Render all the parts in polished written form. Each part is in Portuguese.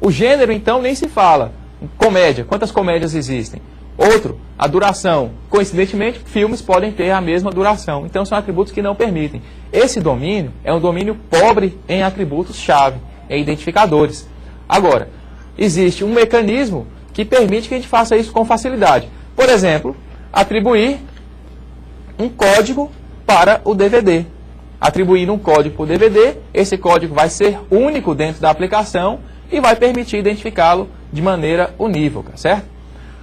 O gênero, então, nem se fala. Comédia, quantas comédias existem? Outro, a duração. Coincidentemente, filmes podem ter a mesma duração. Então, são atributos que não permitem. Esse domínio é um domínio pobre em atributos-chave, em identificadores. Agora, existe um mecanismo que permite que a gente faça isso com facilidade. Por exemplo, atribuir um código para o DVD. Atribuindo um código para o DVD, esse código vai ser único dentro da aplicação e vai permitir identificá-lo de maneira unívoca, certo?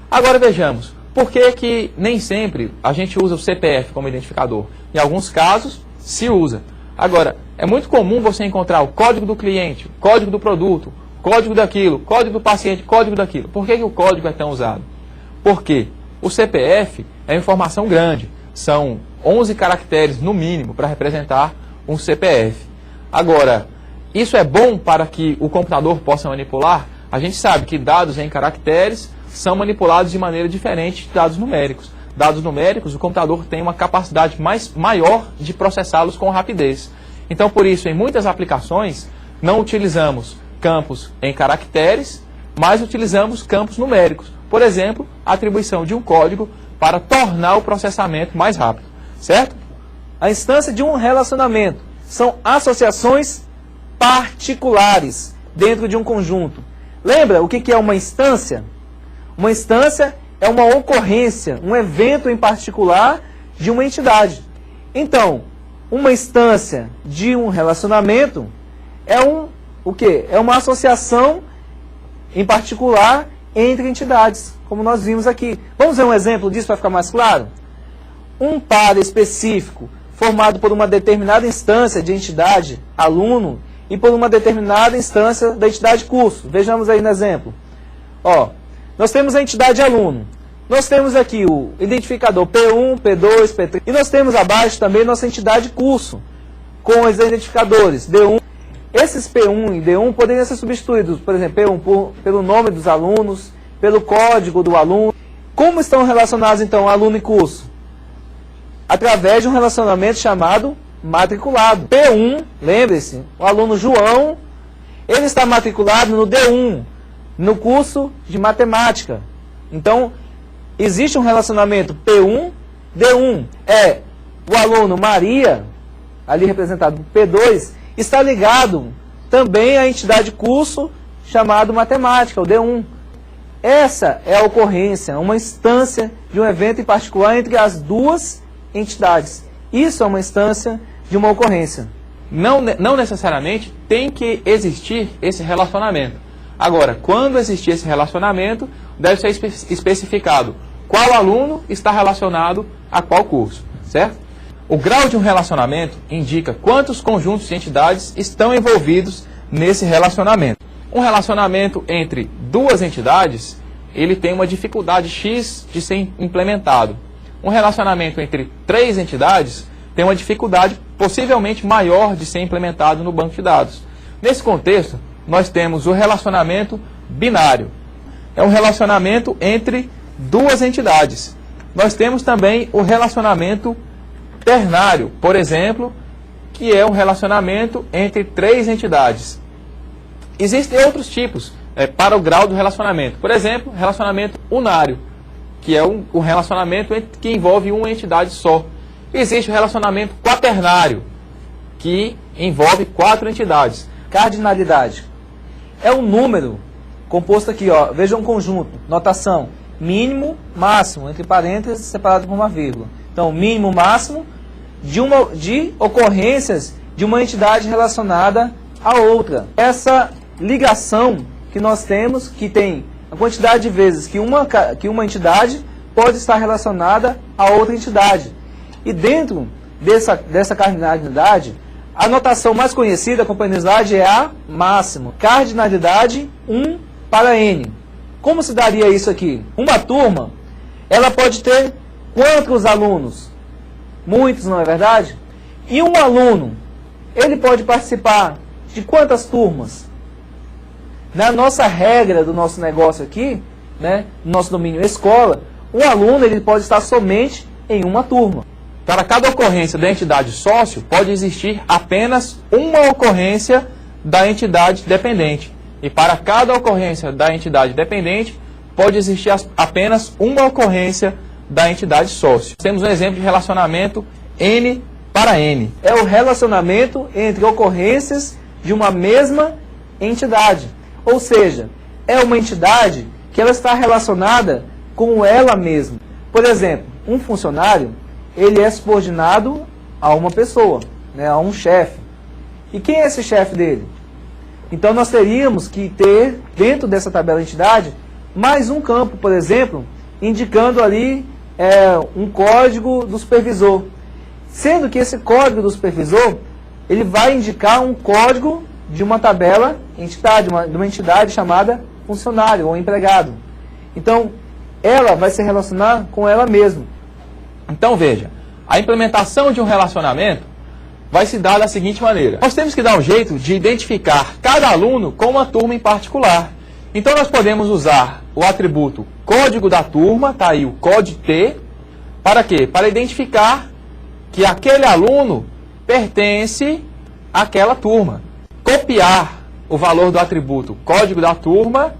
Agora vejamos, por que nem sempre a gente usa o CPF como identificador? Em alguns casos, se usa. Agora, é muito comum você encontrar o código do cliente, o código do produto, código daquilo, código do paciente, código daquilo. Por que o código é tão usado? Porque o CPF é informação grande. São 11 caracteres no mínimo para representar um CPF. Agora, isso é bom para que o computador possa manipular? A gente sabe que dados em caracteres são manipulados de maneira diferente de dados numéricos. Dados numéricos, o computador tem uma capacidade maior de processá-los com rapidez. Então, por isso, em muitas aplicações, não utilizamos campos em caracteres, mas utilizamos campos numéricos. Por exemplo, a atribuição de um código para tornar o processamento mais rápido, certo? A instância de um relacionamento são associações particulares dentro de um conjunto. Lembra o que é uma instância? Uma instância é uma ocorrência, um evento em particular de uma entidade. Então, uma instância de um relacionamento é o quê? É uma associação em particular entre entidades, como nós vimos aqui. Vamos ver um exemplo disso para ficar mais claro? Um par específico formado por uma determinada instância de entidade aluno e por uma determinada instância da entidade curso. Vejamos aí no exemplo. Ó, nós temos a entidade aluno. Nós temos aqui o identificador P1, P2, P3. E nós temos abaixo também nossa entidade curso, com os identificadores D1. Esses P1 e D1 poderiam ser substituídos, por exemplo, P1 pelo nome dos alunos, pelo código do aluno. Como estão relacionados, então, aluno e curso? Através de um relacionamento chamado matriculado. P1, lembre-se, o aluno João, ele está matriculado no D1, no curso de matemática. Então, existe um relacionamento P1, D1. O aluno Maria, ali representado por P2, está ligado também à entidade curso chamado matemática, o D1. Essa é a ocorrência, uma instância de um evento em particular entre as duas entidades. Isso é uma instância de uma ocorrência. Não necessariamente tem que existir esse relacionamento. Agora, quando existir esse relacionamento, deve ser especificado qual aluno está relacionado a qual curso, certo? O grau de um relacionamento indica quantos conjuntos de entidades estão envolvidos nesse relacionamento. Um relacionamento entre duas entidades, ele tem uma dificuldade X de ser implementado. Um relacionamento entre três entidades tem uma dificuldade possivelmente maior de ser implementado no banco de dados. Nesse contexto, nós temos o relacionamento binário. É um relacionamento entre duas entidades. Nós temos também o relacionamento ternário, por exemplo, que é um relacionamento entre três entidades. Existem outros tipos para o grau do relacionamento. Por exemplo, relacionamento unário, que é um relacionamento que envolve uma entidade só. Existe o relacionamento quaternário, que envolve 4 entidades. Cardinalidade é um número composto aqui, ó, veja um conjunto, notação, mínimo, máximo, entre parênteses, separado por uma vírgula. Então, mínimo, máximo de ocorrências de uma entidade relacionada a outra. Essa ligação que nós temos, que tem a quantidade de vezes que uma entidade pode estar relacionada a outra entidade. E dentro dessa cardinalidade, a notação mais conhecida, companheiridade, é a máximo. Cardinalidade 1 para N. Como se daria isso aqui? Uma turma, ela pode ter quantos alunos? Muitos, não é verdade? E um aluno, ele pode participar de quantas turmas? Na nossa regra do nosso negócio aqui, né, no nosso domínio escola, um aluno ele pode estar somente em uma turma. Para cada ocorrência da entidade sócio, pode existir apenas uma ocorrência da entidade dependente. E para cada ocorrência da entidade dependente, pode existir apenas uma ocorrência da entidade sócio. Temos um exemplo de relacionamento N para N. É o relacionamento entre ocorrências de uma mesma entidade. Ou seja, é uma entidade que ela está relacionada com ela mesma. Por exemplo, um funcionário, ele é subordinado a uma pessoa, né, a um chefe. E quem é esse chefe dele? Então nós teríamos que ter, dentro dessa tabela de entidade, mais um campo, por exemplo, indicando ali um código do supervisor. Sendo que esse código do supervisor, ele vai indicar um código de uma tabela entidade, de uma entidade chamada funcionário ou empregado. Então, ela vai se relacionar com ela mesma. Então veja, a implementação de um relacionamento vai se dar da seguinte maneira. Nós temos que dar um jeito de identificar cada aluno com uma turma em particular. Então nós podemos usar o atributo código da turma, tá aí o COD-T, para quê? Para identificar que aquele aluno pertence àquela turma. Copiar o valor do atributo código da turma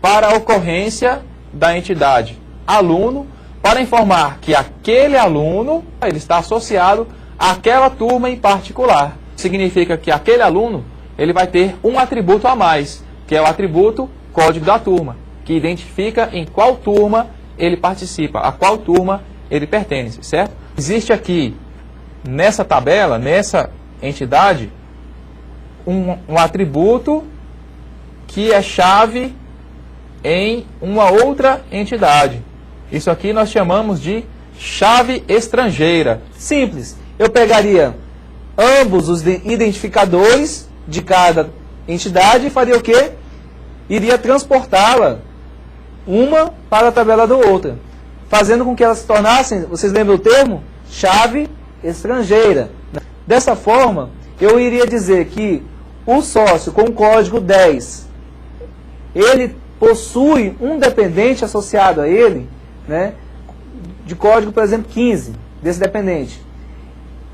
para a ocorrência da entidade aluno, para informar que aquele aluno ele está associado àquela turma em particular. Significa que aquele aluno ele vai ter um atributo a mais, que é o atributo código da turma, que identifica em qual turma ele participa, a qual turma ele pertence, certo? Existe aqui, nessa tabela, nessa entidade, um atributo que é chave em uma outra entidade. Isso aqui nós chamamos de chave estrangeira. Simples. Eu pegaria ambos os identificadores de cada entidade e faria o quê? Iria transportá-la uma para a tabela da outra, fazendo com que elas se tornassem, vocês lembram o termo? Chave estrangeira. Dessa forma, eu iria dizer que o sócio com o código 10, ele possui um dependente associado a ele, né, de código, por exemplo, 15, desse dependente.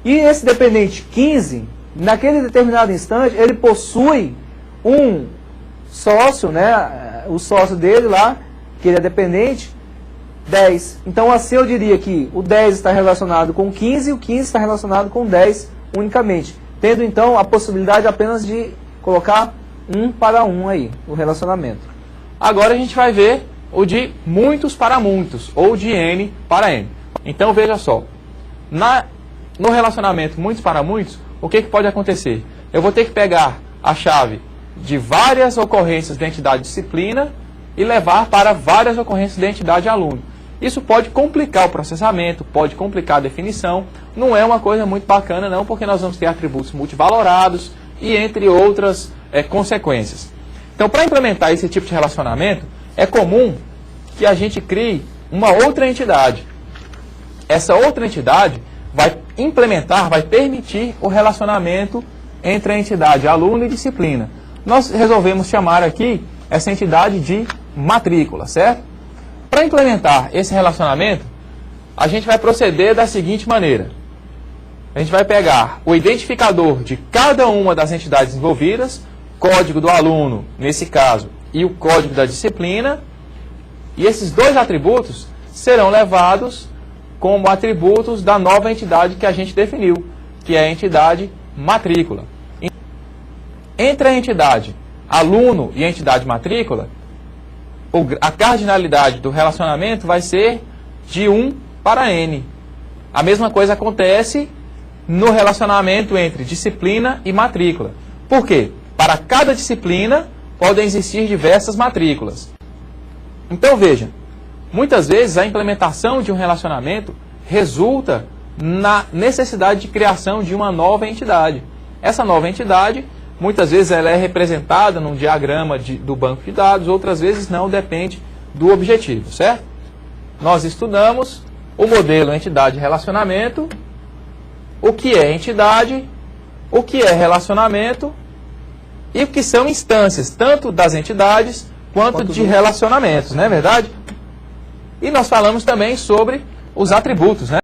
E esse dependente 15, naquele determinado instante, ele possui um sócio, né, o sócio dele lá, que ele é dependente, 10. Então assim eu diria que o 10 está relacionado com o 15 e o 15 está relacionado com o 10 unicamente. Tendo então a possibilidade apenas de colocar um para um aí, o relacionamento. Agora a gente vai ver o de muitos para muitos, ou de N para N. Então veja só, no relacionamento muitos para muitos, o que pode acontecer? Eu vou ter que pegar a chave de várias ocorrências da entidade disciplina e levar para várias ocorrências da entidade aluno. Isso pode complicar o processamento, pode complicar a definição, não é uma coisa muito bacana não, porque nós vamos ter atributos multivalorados e entre outras consequências. Então, para implementar esse tipo de relacionamento, é comum que a gente crie uma outra entidade. Essa outra entidade vai implementar, vai permitir o relacionamento entre a entidade aluno e disciplina. Nós resolvemos chamar aqui essa entidade de matrícula, certo? Para implementar esse relacionamento, a gente vai proceder da seguinte maneira. A gente vai pegar o identificador de cada uma das entidades envolvidas, código do aluno, nesse caso, e o código da disciplina, e esses dois atributos serão levados como atributos da nova entidade que a gente definiu, que é a entidade matrícula. Entre a entidade aluno e a entidade matrícula, a cardinalidade do relacionamento vai ser de 1 para N. A mesma coisa acontece no relacionamento entre disciplina e matrícula. Por quê? Para cada disciplina podem existir diversas matrículas. Então veja, muitas vezes a implementação de um relacionamento resulta na necessidade de criação de uma nova entidade. Essa nova entidade, muitas vezes ela é representada num diagrama do banco de dados, outras vezes não, depende do objetivo, certo? Nós estudamos o modelo entidade-relacionamento, o que é entidade, o que é relacionamento e o que são instâncias, tanto das entidades quanto de relacionamentos, não é verdade? E nós falamos também sobre os atributos, né?